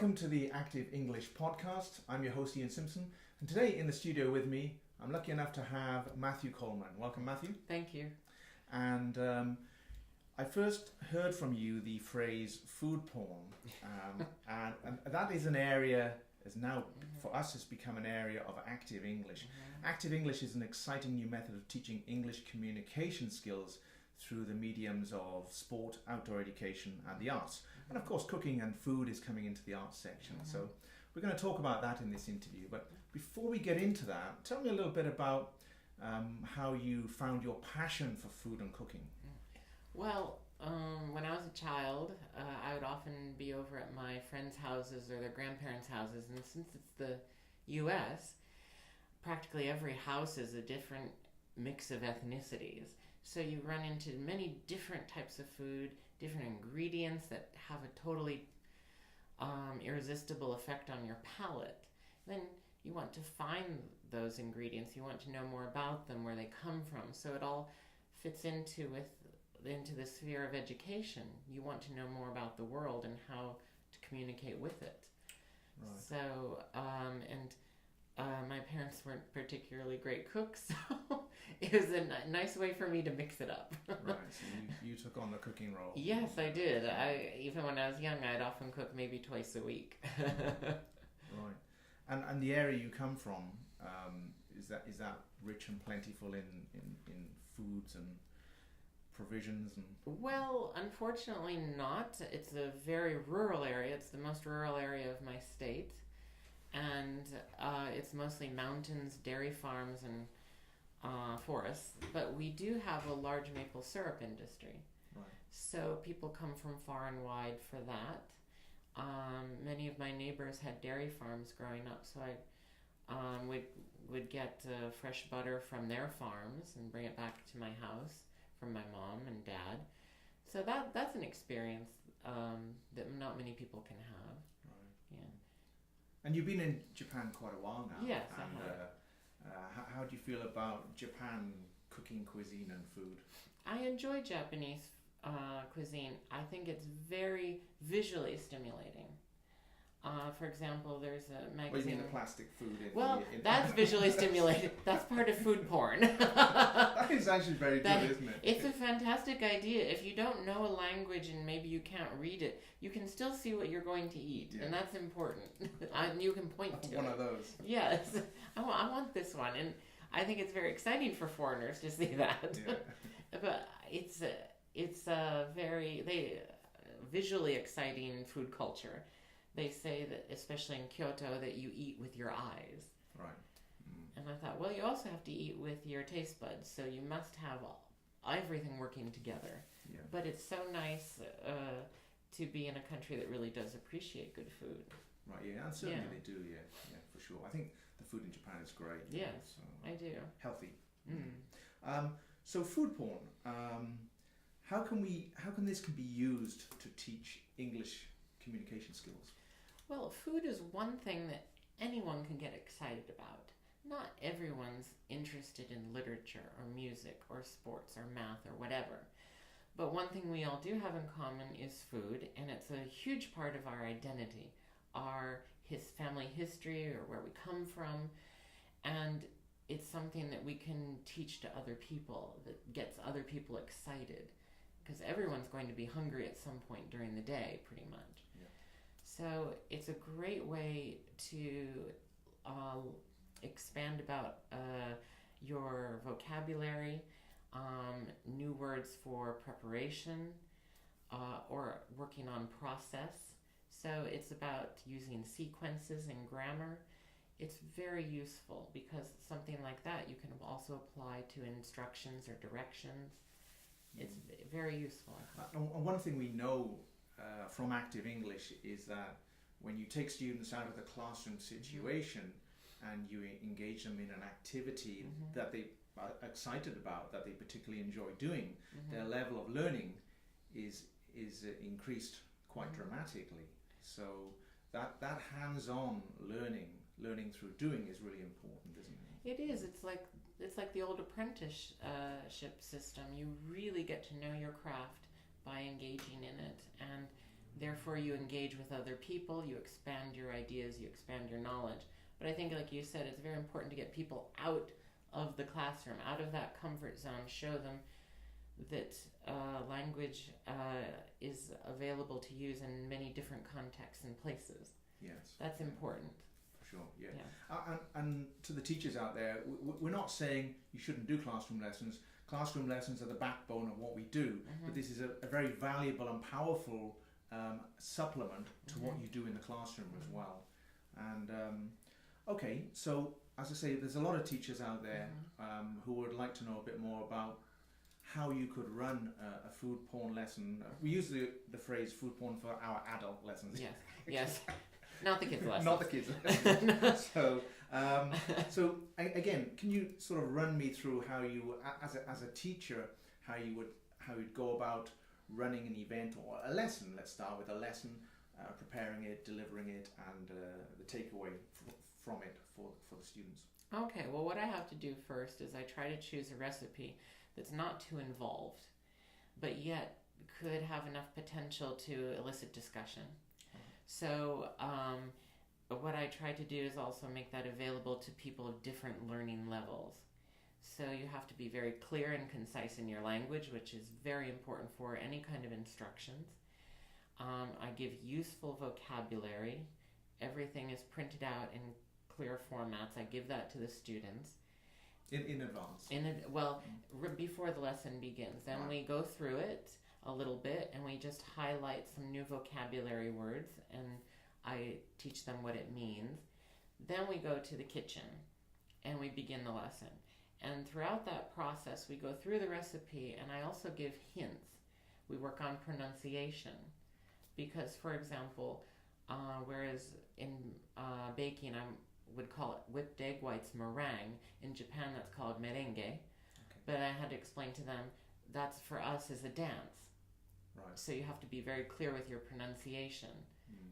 Welcome to the Active English podcast. I'm your host Ian Simpson, and today in the studio with me, I'm lucky enough to have Matthew Coleman. Welcome, Matthew. Thank you. And I first heard from you the phrase food porn, and that is an area, as now for us has become an area of active English. Active English is an exciting new method of teaching English communication skills through the mediums of sport, outdoor education and the arts. And of course cooking and food is coming into the arts section. So we're going to talk about that in this interview. But before we get into that, tell me a little bit about how you found your passion for food and cooking. Well, when I was a child, I would often be over at my friends' houses or their grandparents' houses. And since it's the U.S., practically every house is a different mix of ethnicities. So you run into many different types of food, different ingredients that have a totally irresistible effect on your palate. Then you want to find those ingredients. You want to know more about them, where they come from. So it all fits into the sphere of education. You want to know more about the world and how to communicate with it. Right. So, my parents weren't particularly great cooks, so it was a nice way for me to mix it up. Right, so you took on the cooking role. Yes, I did. Even when I was young, I'd often cook maybe twice a week. Right. And the area you come from, is that rich and plentiful in foods and provisions? Well, unfortunately not. It's a very rural area. It's the most rural area of my state. And it's mostly mountains, dairy farms, and forests. But we do have a large maple syrup industry. Right. So people come from far and wide for that. Many of my neighbors had dairy farms growing up, so I would get fresh butter from their farms and bring it back to my house from my mom and dad. So that's an experience that not many people can have. Right. Yeah. And you've been in Japan quite a while now. Yes, and how do you feel about Japan cooking, cuisine and food? I enjoy Japanese cuisine. I think it's very visually stimulating. For example, there's a magazine... Well, you mean the plastic food? That's visually stimulating. That's part of food porn. That is actually very good, isn't it? It's a fantastic idea. If you don't know a language and maybe you can't read it, you can still see what you're going to eat, and that's important. You can point to one of those. Yes. I want this one, and I think it's very exciting for foreigners to see that. Yeah. But it's a very visually exciting food culture. They say that, especially in Kyoto, that you eat with your eyes. Right. And I thought, well, you also have to eat with your taste buds, so you must have everything working together. Yeah. But it's so nice to be in a country that really does appreciate good food. Right, yeah, and certainly they do, yeah, for sure. I think the food in Japan is great. Yes, so, I do. Healthy. So food porn, how can this be used to teach English communication skills? Well, food is one thing that anyone can get excited about. Not everyone's interested in literature or music or sports or math or whatever. But one thing we all do have in common is food, and it's a huge part of our identity, his family history or where we come from, and it's something that we can teach to other people that gets other people excited, because everyone's going to be hungry at some point during the day, pretty much. So it's a great way to expand about your vocabulary, new words for preparation, or working on process. So it's about using sequences and grammar. It's very useful because something like that you can also apply to instructions or directions. It's very useful. And one thing we know from Active English is that when you take students out of the classroom situation and you engage them in an activity that they are excited about, that they particularly enjoy doing, their level of learning is increased quite dramatically. So that hands-on learning through doing is really important, isn't it? It is. It's like the old apprenticeship system. You really get to know your craft by engaging in it, and Therefore, you engage with other people, you expand your ideas, you expand your knowledge. But I think, like you said, it's very important to get people out of the classroom, out of that comfort zone, show them that language is available to use in many different contexts and places. Yes. That's important. For sure, yeah. And to the teachers out there, we're not saying you shouldn't do classroom lessons. Classroom lessons are the backbone of what we do, but this is a very valuable and powerful supplement to what you do in the classroom as well. And okay, so as I say, there's a lot of teachers out there who would like to know a bit more about how you could run a food porn lesson. We use the phrase food porn for our adult lessons. Yes, yes. Not the kids' lessons. Not the kids' lessons. So again, can you sort of run me through how you, as a teacher, how you'd go about running an event or a lesson? Let's start with a lesson, preparing it, delivering it, and the takeaway from it for the students. Okay, well, what I have to do first is I try to choose a recipe that's not too involved, but yet could have enough potential to elicit discussion. So what I try to do is also make that available to people of different learning levels. So you have to be very clear and concise in your language, which is very important for any kind of instructions. I give useful vocabulary. Everything is printed out in clear formats. I give that to the students. In advance? Before the lesson begins. Then we go through it a little bit and we just highlight some new vocabulary words and I teach them what it means. Then we go to the kitchen and we begin the lesson. And throughout that process, we go through the recipe and I also give hints. We work on pronunciation because, for example, whereas in baking I would call it whipped egg whites meringue, in Japan that's called merengue. Okay. But I had to explain to them that's for us is a dance. Right. So you have to be very clear with your pronunciation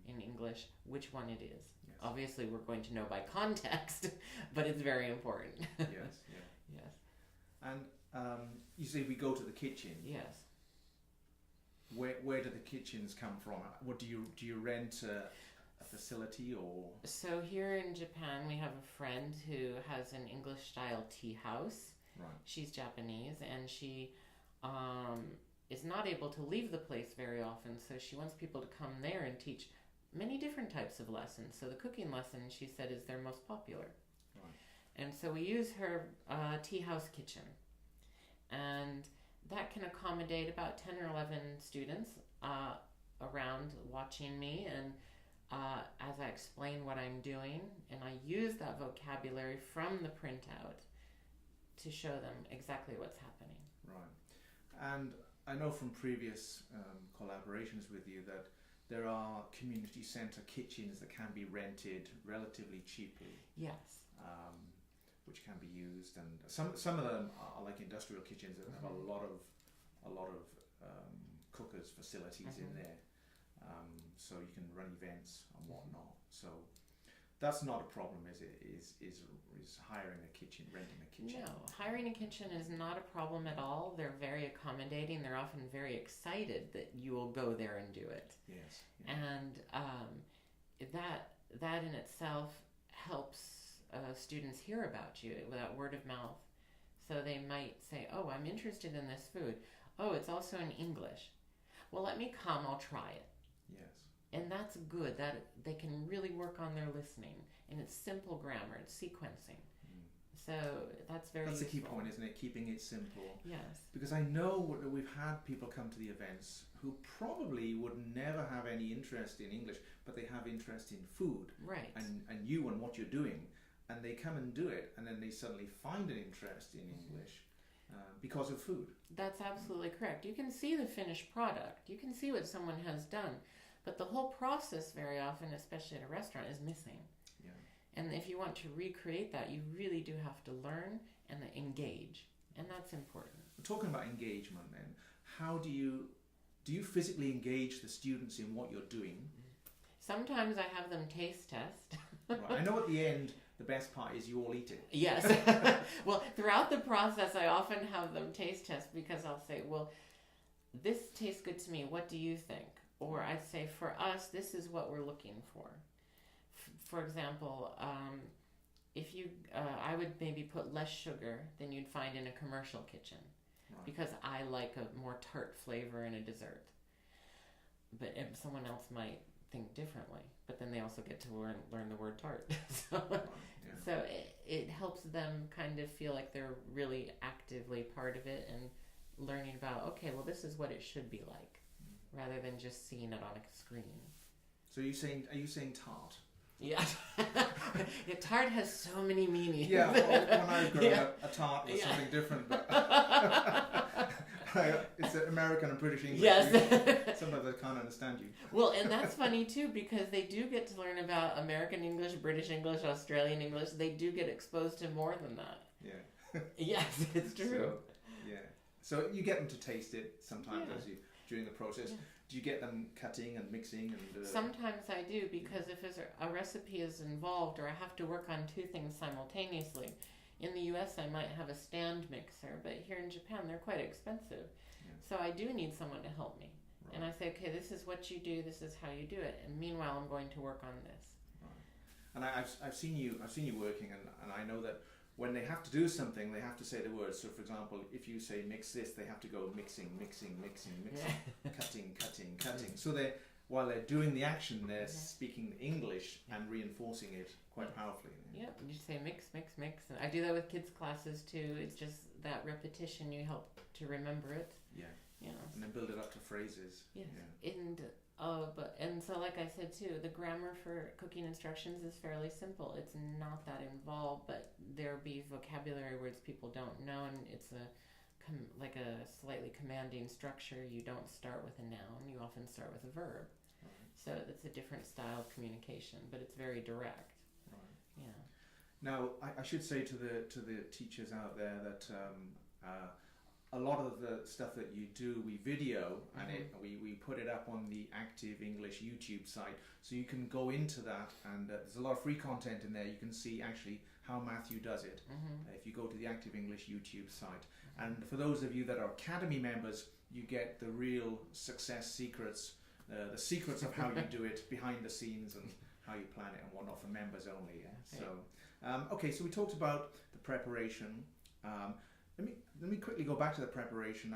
in English which one it is. Yes. Obviously, we're going to know by context, but it's very important. Yes, yeah. Yes. And you say we go to the kitchen. Yes. Where do the kitchens come from? What do you rent a facility or? So here in Japan, we have a friend who has an English-style tea house. Right. She's Japanese, and she is not able to leave the place very often, so she wants people to come there and teach many different types of lessons. So the cooking lesson, she said, is their most popular. Right. And so we use her tea house kitchen. And that can accommodate about 10 or 11 students around watching me and as I explain what I'm doing, and I use that vocabulary from the printout to show them exactly what's happening. Right. And I know from previous collaborations with you that there are community centre kitchens that can be rented relatively cheaply. Yes. Which can be used, and some of them are like industrial kitchens that have a lot of cookers facilities in there, so you can run events and whatnot. So that's not a problem, is it? Is hiring a kitchen, renting a kitchen? No, hiring a kitchen is not a problem at all. They're very accommodating. They're often very excited that you will go there and do it. Yes. Yeah. And that in itself helps students hear about you without word of mouth. So they might say, oh, I'm interested in this food. Oh, it's also in English. Well, let me come, I'll try it. Yes. And that's good. That they can really work on their listening. And it's simple grammar, it's sequencing. So that's very That's useful. the key point, isn't it? Keeping it simple. Yes. Because I know that we've had people come to the events who probably would never have any interest in English, but they have interest in food. Right. And you and what you're doing. And they come and do it, and then they suddenly find an interest in English because of food. That's absolutely correct. You can see the finished product. You can see what someone has done. But the whole process very often, especially at a restaurant, is missing. Yeah. And if you want to recreate that, you really do have to learn and engage. And that's important. Talking about engagement then, how do you physically engage the students in what you're doing? Sometimes I have them taste test. Right. I know at the end, the best part is you all eat it. Yes. Well, throughout the process, I often have them taste test because I'll say, well, this tastes good to me. What do you think? Or I'd say for us, this is what we're looking for. For example, if you, I would maybe put less sugar than you'd find in a commercial kitchen, because I like a more tart flavor in a dessert. But someone else might think differently. But then they also get to learn the word tart. So it helps them kind of feel like they're really actively part of it and learning about, okay, well, this is what it should be like, rather than just seeing it on a screen. So are you saying tart? Yeah. Yeah, tart has so many meanings. Yeah, well, when I was growing up, a tart was something different. But it's American and British English. Yes. Sometimes I can't understand you. Well, and that's funny too, because they do get to learn about American English, British English, Australian English. They do get exposed to more than that. Yeah. Yes, it's true. So you get them to taste it sometimes during the process. Yeah. Do you get them cutting and mixing? And sometimes I do, because if a recipe is involved or I have to work on two things simultaneously. In the US, I might have a stand mixer, but here in Japan, they're quite expensive. Yeah. So I do need someone to help me. Right. And I say, okay, this is what you do, this is how you do it. And meanwhile, I'm going to work on this. Right. And I've seen you working, and I know that when they have to do something, they have to say the words. So, for example, if you say mix this, they have to go mixing, cutting. So while they're doing the action, they're speaking English and reinforcing it quite powerfully. Yep, you say mix. And I do that with kids' classes too. It's just that repetition, you help to remember it. Yeah. And then build it up to phrases. Yes. Yeah. And so like I said too, the grammar for cooking instructions is fairly simple. It's not that involved, but there'll be vocabulary words people don't know, and it's like a slightly commanding structure. You don't start with a noun, you often start with a verb. Right. So it's a different style of communication, but it's very direct. Right. Yeah. Now, I should say to the teachers out there that a lot of the stuff that you do, we video, and we put it up on the Active English YouTube site, so you can go into that, and there's a lot of free content in there. You can see actually how Matthew does it if you go to the Active English YouTube site. And for those of you that are Academy members, you get the real success secrets, the secrets of how you do it behind the scenes and how you plan it and whatnot, for members only. Yeah? So, so we talked about the preparation. Let me quickly go back to the preparation.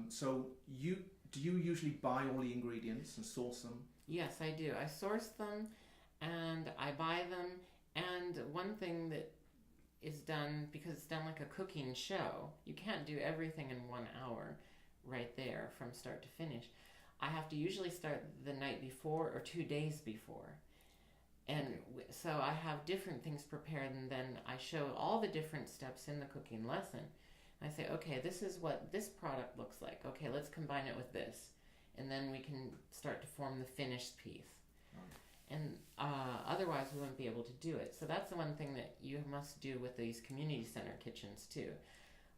So do you usually buy all the ingredients and source them? Yes, I do. I source them and I buy them. And one thing that is done, because it's done like a cooking show, you can't do everything in 1 hour right there from start to finish. I have to usually start the night before or 2 days before. And so I have different things prepared, and then I show all the different steps in the cooking lesson. I say, okay, this is what this product looks like. Okay, let's combine it with this. And then we can start to form the finished piece. Right. And otherwise we wouldn't be able to do it. So that's the one thing that you must do with these community center kitchens too.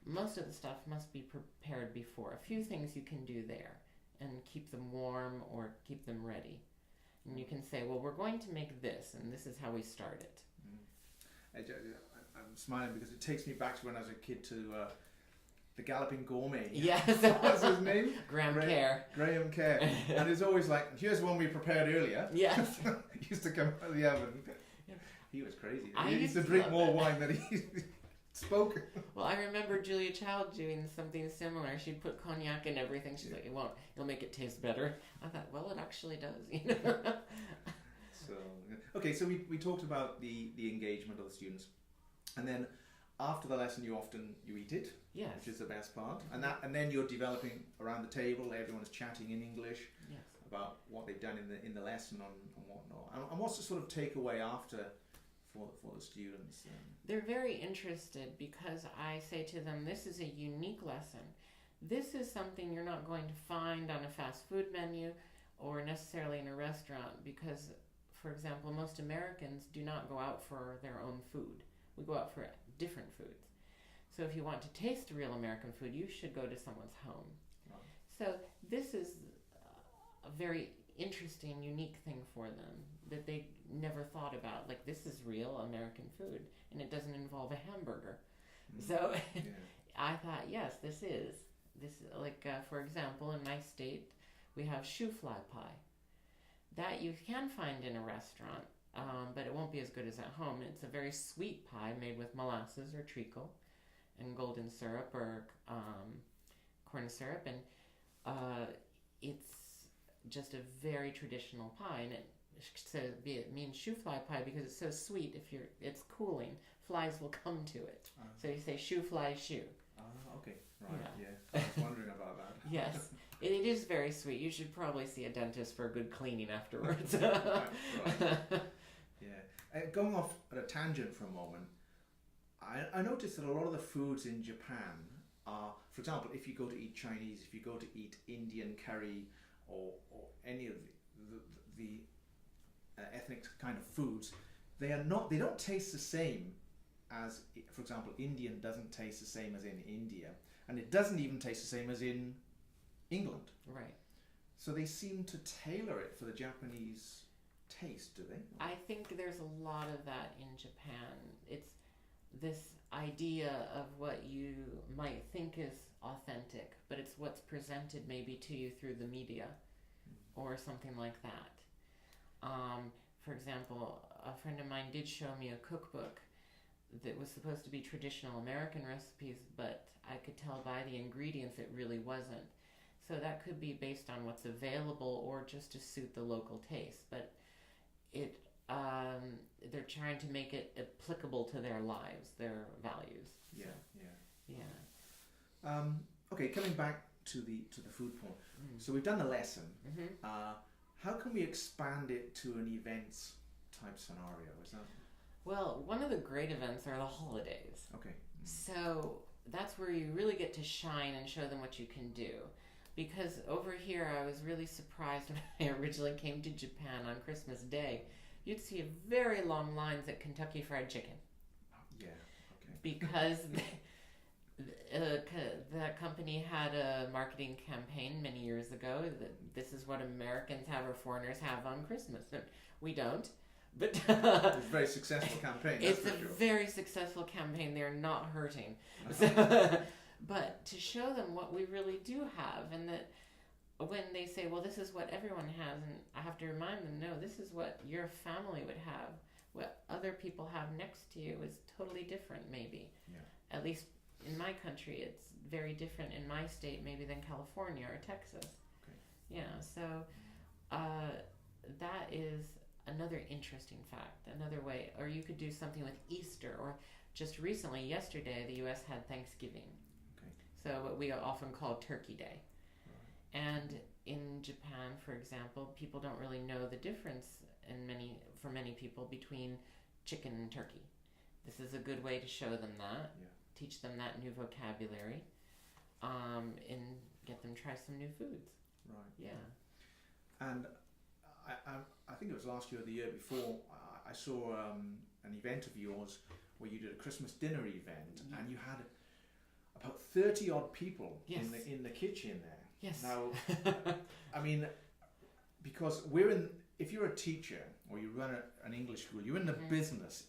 Most of the stuff must be prepared before. A few things you can do there and keep them warm or keep them ready. And you can say, well, we're going to make this, and this is how we start it. I'm smiling because it takes me back to when I was a kid to the Galloping Gourmet. Yes. What's his name? Graham Kerr. Graham Kerr. And it's always like, here's one we prepared earlier. Yes. He used to come out of the oven. He was crazy. I he used to drink more wine than he spoke. Well, I remember Julia Child doing something similar. She'd put cognac in everything. She's like, it won't. It'll make it taste better. I thought, well, it actually does. So we talked about the engagement of the students. And then after the lesson, you eat it, yes, which is the best part, and then you're developing around the table. Everyone's chatting in English about what they've done in the lesson and whatnot. And what's the sort of takeaway after for the students? They're very interested, because I say to them, this is a unique lesson. This is something you're not going to find on a fast food menu or necessarily in a restaurant, because, for example, most Americans do not go out for their own food. We go out for different foods. So if you want to taste real American food, you should go to someone's home. Right. So this is a very interesting, unique thing for them that they never thought about. Like, this is real American food, and it doesn't involve a hamburger. So I thought, yes, this is like, for example, in my state, we have shoe fly pie. That you can find in a restaurant, but it won't be as good as at home. It's a very sweet pie made with molasses or treacle and golden syrup or corn syrup, and it's just a very traditional pie, and it means shoe fly pie because it's so sweet. It's cooling, flies will come to it. So you say shoe fly shoe. Okay, right, yeah. I was wondering about that. Yes, it is very sweet. You should probably see a dentist for a good cleaning afterwards. Right. Yeah. Going off at a tangent for a moment, I noticed that a lot of the foods in Japan are, for example, if you go to eat Chinese, if you go to eat Indian curry or any of the ethnic kind of foods, they don't taste the same as, for example, Indian doesn't taste the same as in India, and it doesn't even taste the same as in England. Right. So they seem to tailor it for the Japanese taste, do they? I think there's a lot of that in Japan. It's this idea of what you might think is authentic, but it's what's presented maybe to you through the media or something like that. For example, a friend of mine did show me a cookbook that was supposed to be traditional American recipes, but I could tell by the ingredients it really wasn't. So that could be based on what's available or just to suit the local taste. But they're trying to make it applicable to their lives, their values. Yeah, so, yeah. Okay, coming back to the food porn. So we've done the lesson. How can we expand it to an events type scenario? Is that? Well, one of the great events are the holidays. Okay. So that's where you really get to shine and show them what you can do. Because over here, I was really surprised when I originally came to Japan on Christmas Day. You'd see very long lines at Kentucky Fried Chicken. Yeah, okay. Because the company had a marketing campaign many years ago that this is what Americans have or foreigners have on Christmas. And we don't. But it's a very successful campaign. It's a very successful campaign. They're not hurting. But to show them what we really do have, and that when they say, well, this is what everyone has, and I have to remind them, no, this is what your family would have. What other people have next to you is totally different, maybe. Yeah. At least in my country, it's very different in my state, maybe, than California or Texas. Okay. Yeah, so that is another interesting fact, another way. Or you could do something with Easter, or just recently, yesterday, the U.S. had Thanksgiving. Okay. So what we often call Turkey Day. Right. And in Japan, for example, people don't really know the difference for many people between chicken and turkey. This is a good way to show them that, teach them that new vocabulary, and get them try some new foods. Right. Yeah. And I think it was last year or the year before, I saw an event of yours where you did a Christmas dinner event, and you had about 30 odd people in the kitchen there. Yes. Now, I mean, because if you're a teacher or you run an English school, you're in the business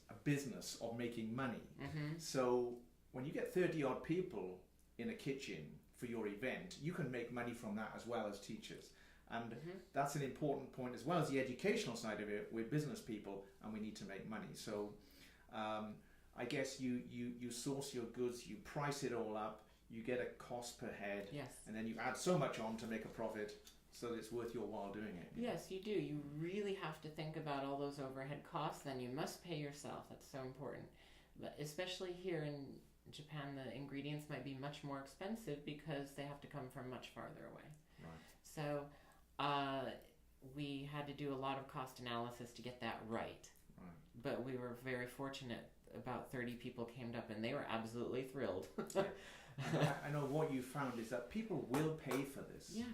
of making money. So when you get 30 odd people in a kitchen for your event, you can make money from that as well as teachers. And that's an important point, as well as the educational side of it. We're business people and we need to make money. So I guess you source your goods, you price it all up, you get a cost per head, and then you add so much on to make a profit so that it's worth your while doing it. Yes, you do. You really have to think about all those overhead costs. Then you must pay yourself. That's so important. But especially here in Japan, the ingredients might be much more expensive because they have to come from much farther away. Right. So we had to do a lot of cost analysis to get that right. But we were very fortunate. About 30 people came up and they were absolutely thrilled. I know what you found is that people will pay for this. Yes.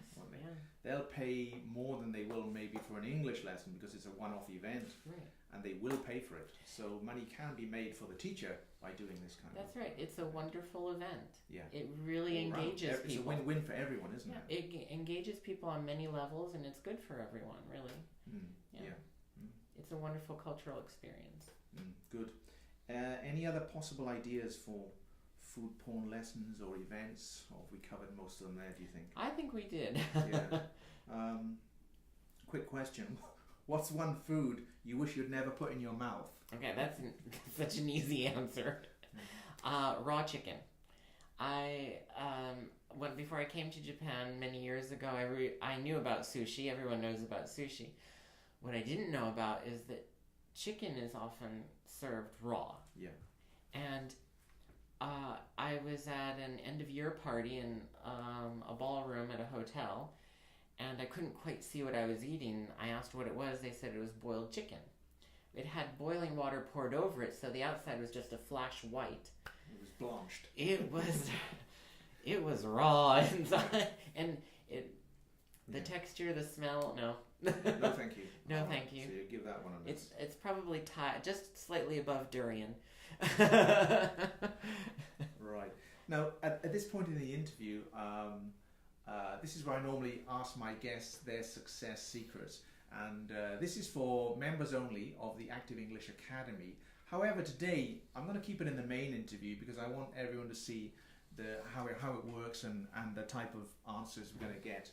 They'll pay more than they will maybe for an English lesson because it's a one-off event. Right. And they will pay for it. So money can be made for the teacher by doing this kind of That's right. It's a wonderful event. Yeah. It really engages people. It's a win-win for everyone, isn't it? It engages people on many levels, and it's good for everyone, really. It's a wonderful cultural experience. Good. Any other possible ideas for food porn lessons or events? Or have we covered most of them there, do you think? I think we did. Yeah. Quick question. What's one food you wish you'd never put in your mouth? Okay, that's such an easy answer. Raw chicken. Before I came to Japan many years ago, I knew about sushi. Everyone knows about sushi. What I didn't know about is that chicken is often served raw. Yeah. And I was at an end-of-year party in a ballroom at a hotel, and I couldn't quite see what I was eating. I asked what it was. They said it was boiled chicken. It had boiling water poured over it, so the outside was just a flash white. It was blanched. It was raw inside, and the texture, the smell, no. No, thank you. No, thank you. So you give that one a miss. It's probably just slightly above durian. Right. Now, at this point in the interview, this is where I normally ask my guests their success secrets. And this is for members only of the Active English Academy. However, today I'm going to keep it in the main interview because I want everyone to see how it works and the type of answers we're going to get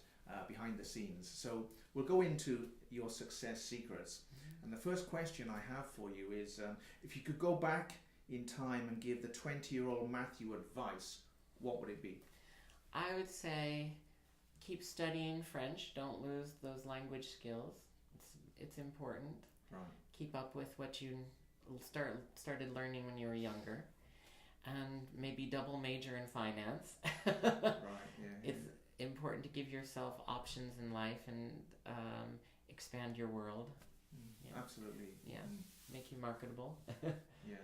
behind the scenes. So we'll go into your success secrets. And the first question I have for you is if you could go back in time and give the 20-year-old Matthew advice, what would it be? I would say keep studying French. Don't lose those language skills. It's important. Right. Keep up with what you started learning when you were younger, and maybe double major in finance. Right. Yeah. It's important to give yourself options in life and expand your world. Yeah. Absolutely. Yeah. Make you marketable. Yeah.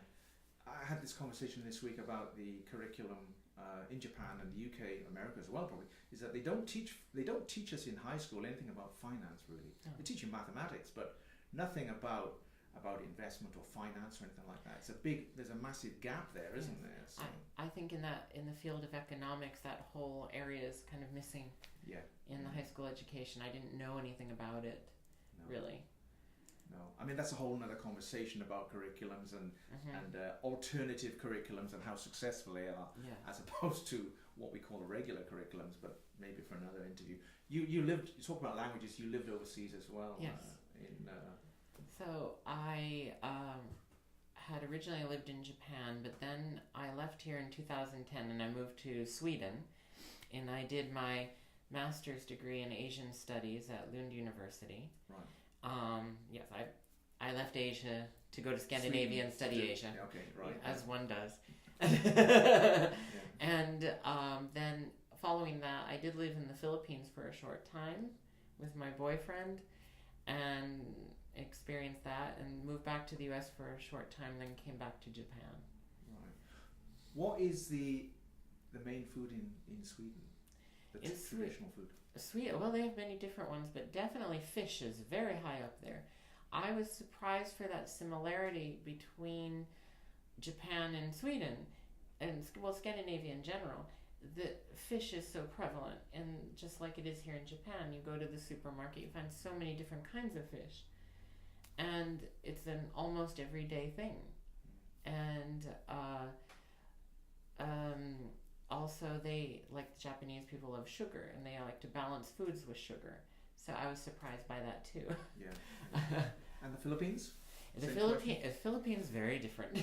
I had this conversation this week about the curriculum in Japan and the UK, America as well probably, is that they don't teach us in high school anything about finance really. No. They teach you mathematics, but nothing about investment or finance or anything like that. There's a massive gap there, isn't there? So, I think in the field of economics, that whole area is kind of missing. Yeah. In the high school education, I didn't know anything about it, really. No, I mean that's a whole other conversation about curriculums and alternative curriculums and how successful they are, as opposed to what we call the regular curriculums. But maybe for another interview. You talk about languages. You lived overseas as well. Yes. So I had originally lived in Japan, but then I left here in 2010 and I moved to Sweden, and I did my master's degree in Asian studies at Lund University. Right. Yes, I left Asia to go to Scandinavia and study Asia. Yeah, okay, right. As one does. Yeah. And then following that, I did live in the Philippines for a short time with my boyfriend and experienced that, and moved back to the US for a short time, then came back to Japan. Right. What is the main food in Sweden? The traditional food? Well, they have many different ones, but definitely fish is very high up there. I was surprised for that similarity between Japan and Sweden, and Scandinavia in general. The fish is so prevalent, and just like it is here in Japan, you go to the supermarket, you find so many different kinds of fish, and it's an almost everyday thing. And also, they, like the Japanese people, love sugar, and they like to balance foods with sugar. So I was surprised by that too. Yeah. And the Philippines? The Philippines, very different.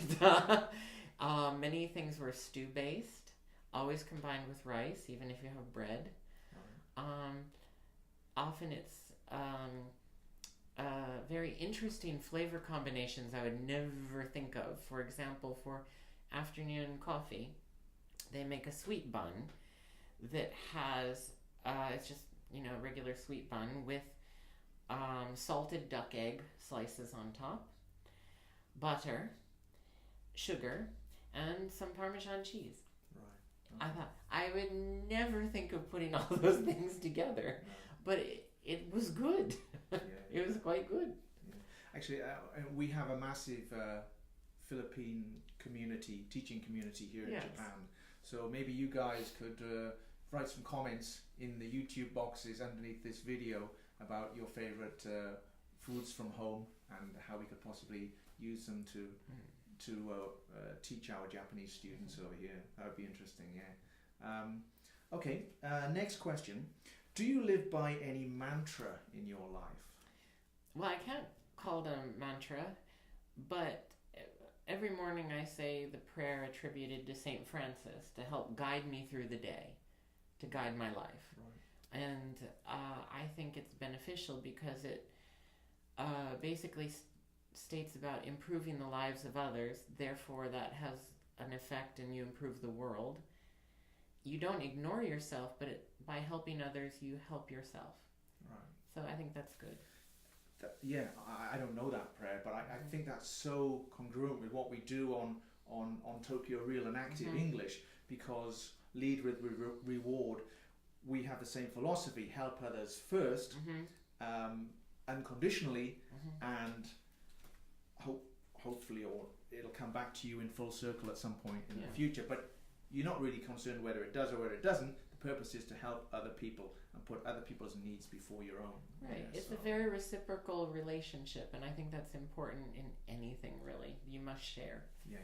Many things were stew-based, always combined with rice, even if you have bread. Often it's very interesting flavor combinations I would never think of. For example, for afternoon coffee, they make a sweet bun that has, it's just, regular sweet bun with salted duck egg slices on top, butter, sugar, and some Parmesan cheese. Right. I thought, I would never think of putting all those things together, but it was good. It was quite good. Yeah. Actually, we have a massive Philippine teaching community here in Japan. So maybe you guys could write some comments in the YouTube boxes underneath this video about your favorite foods from home and how we could possibly use them to teach our Japanese students over here. That would be interesting, yeah. Okay, next question. Do you live by any mantra in your life? well, I can't call it a mantra, but every morning I say the prayer attributed to St. Francis to help guide me through the day, to guide my life. Right. And I think it's beneficial because it basically states about improving the lives of others. Therefore, that has an effect and you improve the world. You don't ignore yourself, but by helping others, you help yourself. Right. So I think that's good. I don't know that prayer, but I think that's so congruent with what we do on TokyoReal and Active English, because lead with reward, we have the same philosophy: help others first, unconditionally, and hopefully, or it'll come back to you in full circle at some point in the future. But you're not really concerned whether it does or whether it doesn't. The purpose is to help other people and put other people's needs before your own. Right. It's a very reciprocal relationship, and I think that's important in anything, really. You must share. Yeah.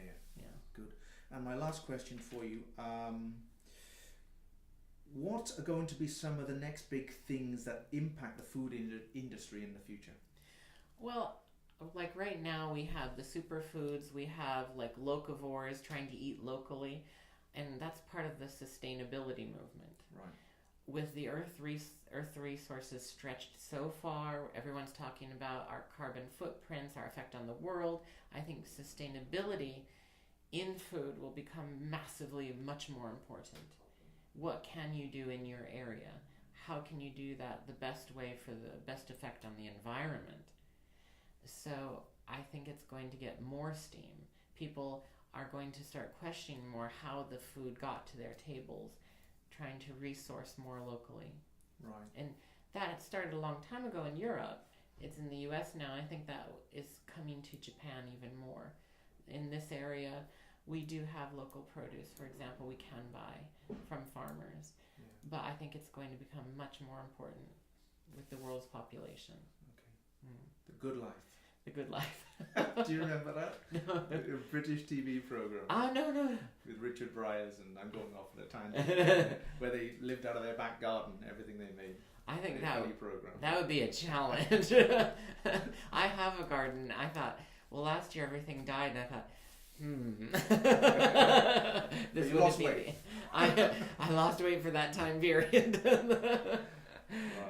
Good. And my last question for you, what are going to be some of the next big things that impact the food industry in the future? Well, like right now we have the superfoods, we have like locavores trying to eat locally, and that's part of the sustainability movement. Right. With the earth resources stretched so far, everyone's talking about our carbon footprints, our effect on the world. I think sustainability in food will become massively much more important. What can you do in your area? How can you do that the best way for the best effect on the environment? So I think it's going to get more steam. People are going to start questioning more how the food got to their tables, trying to resource more locally. Right. And that started a long time ago in Europe. It's in the US now. I think that is coming to Japan even more. In this area, we do have local produce, for example, we can buy from farmers. Yeah. But I think it's going to become much more important with the world's population. Okay. The Good Life. The Good Life. Do you remember that? No. A British TV program. Oh, no. With Richard Bryars, and I'm going off on a tangent, where they lived out of their back garden, everything they made. I think program. That would be a challenge. I have a garden. I thought, well, last year everything died, and I thought, this you lost weight. I lost weight for that time period.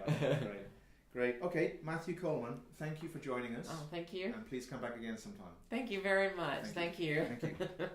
Right, great. Okay, Matthew Coleman, thank you for joining us. Oh, thank you. And please come back again sometime. Thank you very much. Thank you. Thank you.